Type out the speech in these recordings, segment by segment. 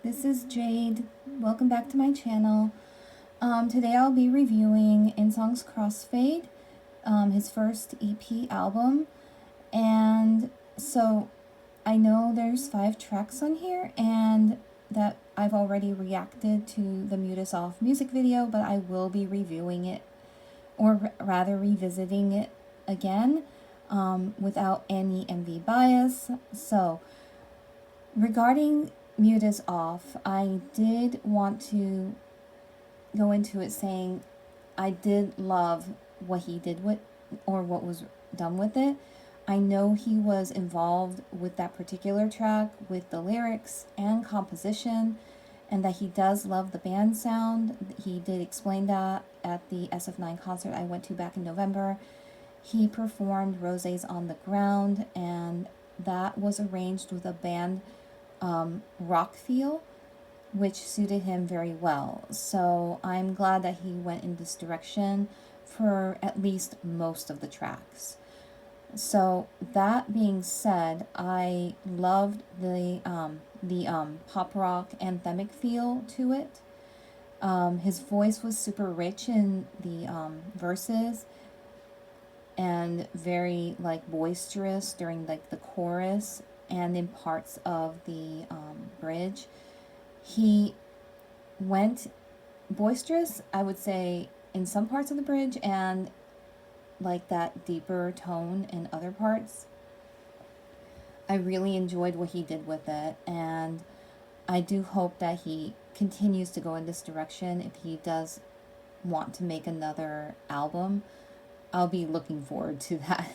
this is Jade. Welcome back to my channel. Today I'll be reviewing INSEONG's Crossfade, his first EP album. And so I know there's 5 tracks on here and that I've already reacted to the Mute Is Off music video, but I will be reviewing it, or rather revisiting it again without any MV bias. So regarding Mute Is Off, I did want to go into it saying I did love what he did with, or what was done with it. I know he was involved with that particular track with the lyrics and composition, and that he does love the band sound. He did explain that at the SF9 concert I went to back in November. He performed Roses on the Ground, and that was arranged with a band rock feel, which suited him very well. So I'm glad that he went in this direction for at least most of the tracks. So that being said, I loved the pop rock anthemic feel to it. His voice was super rich in the verses and very like boisterous during like the chorus and in parts of the bridge. He went boisterous, I would say, in some parts of the bridge, and like that deeper tone in other parts. I really enjoyed what he did with it, and I do hope that he continues to go in this direction. If he does want to make another album, I'll be looking forward to that.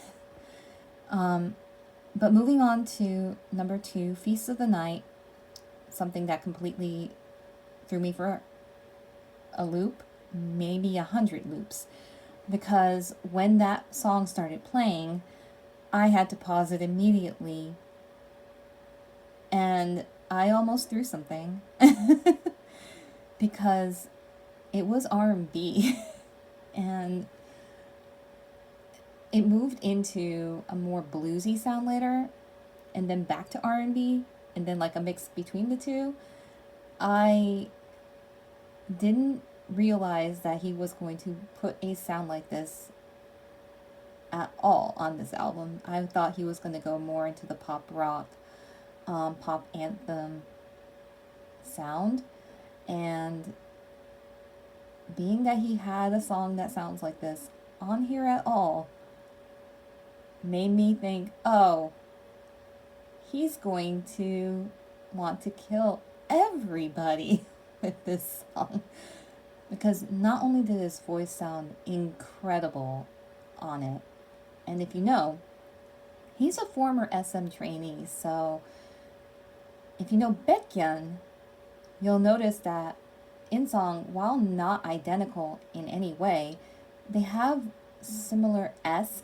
But moving on to number 2, Feast of the Night, something that completely threw me for a loop, maybe 100 loops, because when that song started playing, I had to pause it immediately, and I almost threw something because it was R&B and it moved into a more bluesy sound later, and then back to R&B, and then like a mix between the two. I didn't realize that he was going to put a sound like this at all on this album. I thought he was going to go more into the pop rock, pop anthem sound, and being that he had a song that sounds like this on here at all made me think, oh, he's going to want to kill everybody with this song. Because not only did his voice sound incredible on it, and if you know, he's a former SM trainee, so if you know Baekhyun, you'll notice that INSEONG, while not identical in any way, they have similar-esque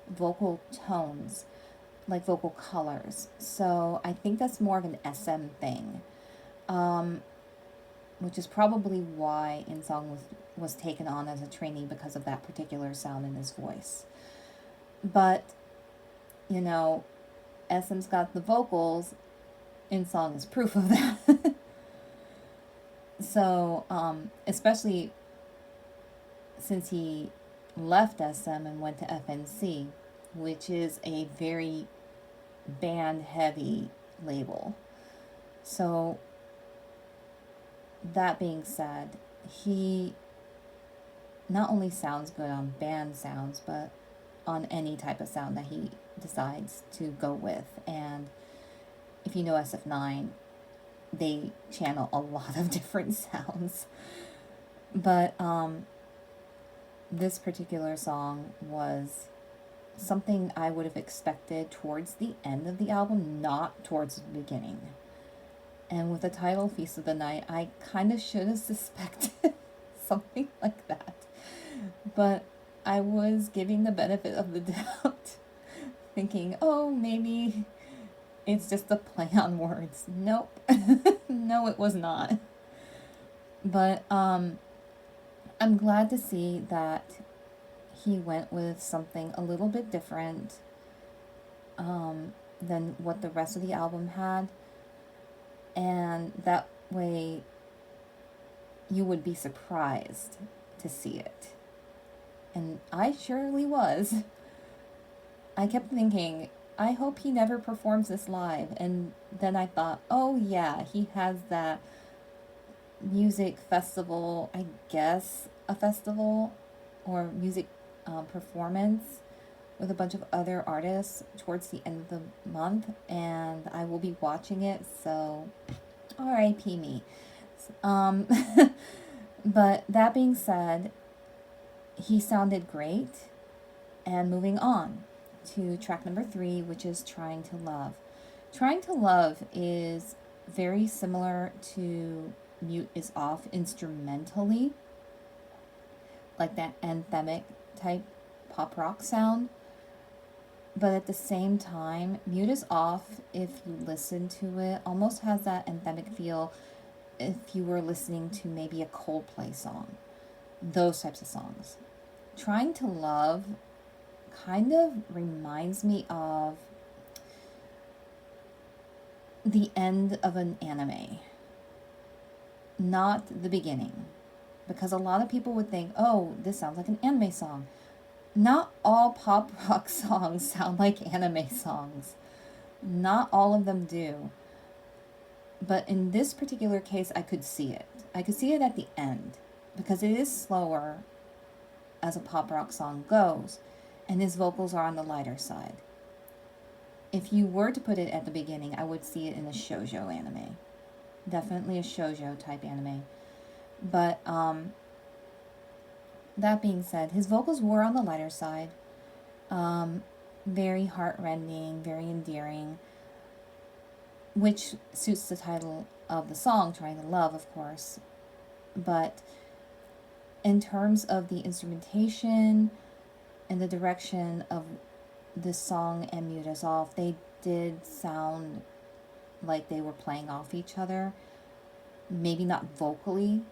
vocal tones, like vocal colors. So I think that's more of an SM thing, which is probably why INSEONG was taken on as a trainee, because of that particular sound in his voice. But, you know, SM's got the vocals, INSEONG is proof of that. So, especially since he left SM and went to FNC, which is a very band-heavy label. So, that being said, he not only sounds good on band sounds, but on any type of sound that he decides to go with. And if you know SF9, they channel a lot of different sounds. But this particular song was something I would have expected towards the end of the album, not towards the beginning. And with the title Feast of the Night, I kind of should have suspected something like that. But I was giving the benefit of the doubt, thinking, oh, maybe it's just a play on words. Nope. No, it was not. But I'm glad to see that he went with something a little bit different than what the rest of the album had. And that way you would be surprised to see it. And I surely was. I kept thinking, I hope he never performs this live. And then I thought, oh yeah, he has that music festival, I guess a festival or music performance with a bunch of other artists towards the end of the month, and I will be watching it, so R.I.P. me. Um, but that being said, he sounded great. And moving on to track number 3, which is Trying to Love. Trying to Love is very similar to Mute is Off instrumentally, like that anthemic type pop rock sound. But at the same time, Mute is Off, if you listen to it, almost has that anthemic feel if you were listening to maybe a Coldplay song. Those types of songs. Trying to Love kind of reminds me of the end of an anime, not the beginning. Because a lot of people would think, oh, this sounds like an anime song. Not all pop rock songs sound like anime songs. Not all of them do. But in this particular case, I could see it. I could see it at the end, because it is slower as a pop rock song goes, and his vocals are on the lighter side. If you were to put it at the beginning, I would see it in a shoujo anime. Definitely a shoujo type anime. But that being said, his vocals were on the lighter side. Very heartrending, very endearing, which suits the title of the song, Trying to Love, of course. But in terms of the instrumentation and the direction of this song and Mute Is Off, they did sound like they were playing off each other. Maybe not vocally,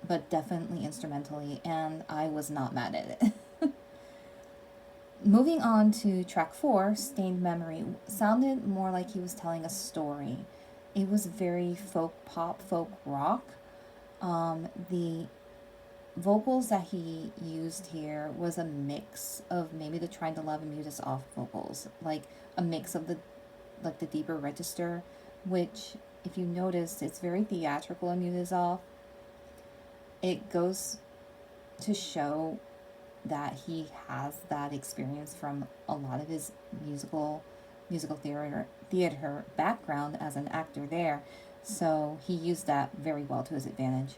but definitely instrumentally, and I was not mad at it. Moving on to track 4, Stained Memory, sounded more like he was telling a story. It was very folk pop, folk rock. The vocals that he used here was a mix of maybe the Trying to Love and Mute Is Off vocals, like a mix of the deeper register, which, if you notice, it's very theatrical in Mute Is Off. It goes to show that he has that experience from a lot of his musical theater background as an actor there, so he used that very well to his advantage.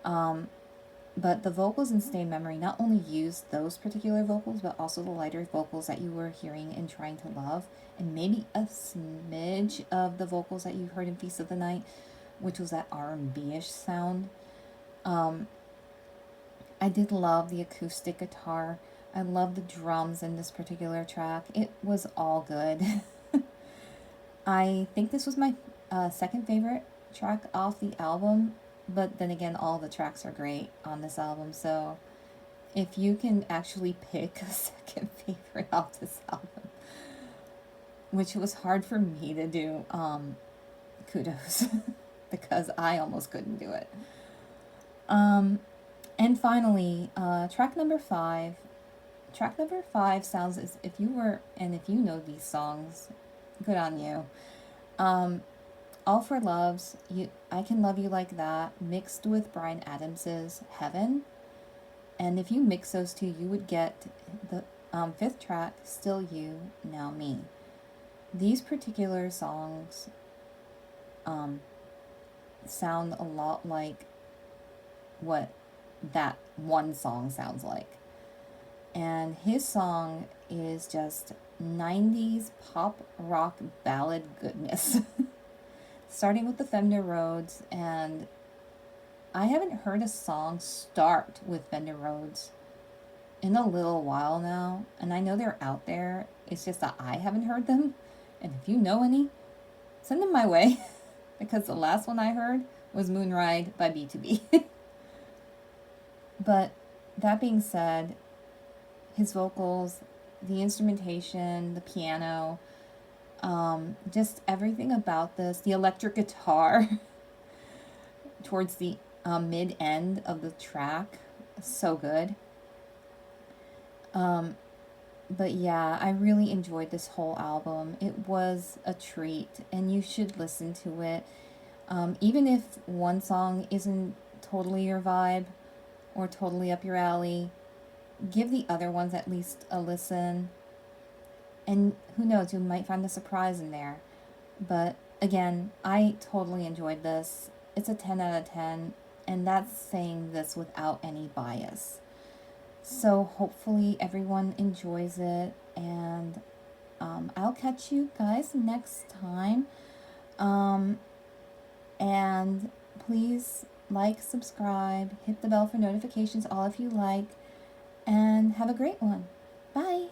But the vocals in Stained Memory not only used those particular vocals, but also the lighter vocals that you were hearing in Trying to Love, and maybe a smidge of the vocals that you heard in Feast of the Night, which was that R&B-ish sound. I did love the acoustic guitar. I love the drums in this particular track. It was all good. I think this was my second favorite track off the album, but then again, all the tracks are great on this album, so if you can actually pick a second favorite off this album, which was hard for me to do, kudos, because I almost couldn't do it. And finally, track number 5. Track number 5 sounds as if you were, and if you know these songs, good on you. All for Love's I Can Love You Like That, mixed with Bryan Adams's Heaven. And if you mix those two, you would get the 5th track, Still You, Now Me. These particular songs sound a lot like what that one song sounds like. And his song is just 90s pop rock ballad goodness. Starting with the Fender Rhodes, and I haven't heard a song start with Fender Rhodes in a little while now, and I know they're out there, it's just that I haven't heard them. And if you know any, send them my way, because the last one I heard was Moonride by B2B. But that being said, his vocals, the instrumentation, the piano, just everything about this, the electric guitar, towards the mid end of the track. So good. But yeah, I really enjoyed this whole album. It was a treat, and you should listen to it. Even if one song isn't totally your vibe or totally up your alley, give the other ones at least a listen. And who knows, you might find a surprise in there. But again, I totally enjoyed this. It's a 10 out of 10, and that's saying this without any bias. So hopefully everyone enjoys it, and I'll catch you guys next time. And please like, subscribe, hit the bell for notifications, all if you like, and have a great one. Bye!